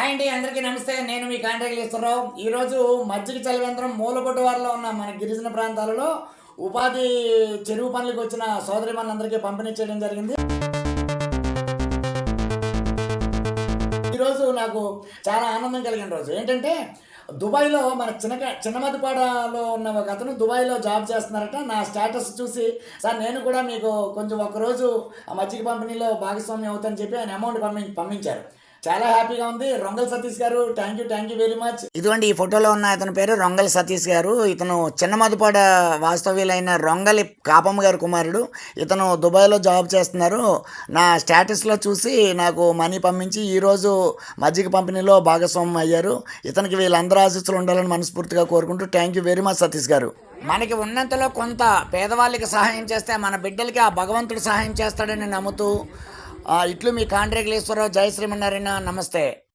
Hi అండి, అందరికీ నమస్తే. నేను మీ కాంట్రాక్టర్రావు. ఈరోజు మజ్జిగ చలివేంద్రం మూలగొడ్డువారిలో ఉన్న మన గిరిజన ప్రాంతాలలో ఉపాధి చెరువు పనులకు వచ్చిన సోదరిమణులందరికీ పంపిణీ చేయడం జరిగింది. ఈరోజు నాకు చాలా ఆనందం కలిగిన రోజు ఏంటంటే, దుబాయ్లో మన చిన్నమదుపాడలో ఉన్న ఒక అతను దుబాయ్లో జాబ్ చేస్తున్నారట. నా స్టేటస్ చూసి, సార్ నేను కూడా మీకు కొంచెం ఒకరోజు ఆ మజ్జిగ పంపిణీలో భాగస్వామ్యం అవుతానని చెప్పి ఆయన అమౌంట్ పంపించారు. చాలా హ్యాపీగా ఉంది. రొంగల్ సతీష్ గారు, థ్యాంక్ యూ వెరీ మచ్. ఇదిగోండి, ఈ ఫోటోలో ఉన్న అతని పేరు రొంగల్ సతీష్ గారు. ఇతను చిన్నమదుపాడ వాస్తవ్యులైన రొంగలి కాపమ్మ గారి కుమారుడు. ఇతను దుబాయ్లో జాబ్ చేస్తున్నారు. నా స్టేటస్లో చూసి నాకు మనీ పంపించి ఈరోజు మజ్జిగ పంపిణీలో భాగస్వామ్యం అయ్యారు. ఇతనికి వీళ్ళందరూ ఆశీస్సులు ఉండాలని మనస్ఫూర్తిగా కోరుకుంటూ thank you very much Satish గారు. మనకి ఉన్నంతలో కొంత పేదవాళ్ళకి సహాయం చేస్తే మన బిడ్డలకి ఆ భగవంతుడు సహాయం చేస్తాడని నమ్ముతూ ఇట్లు మీ కాంట్రాక్టర్రావు. జై శ్రీమన్నారాయణ. నమస్తే.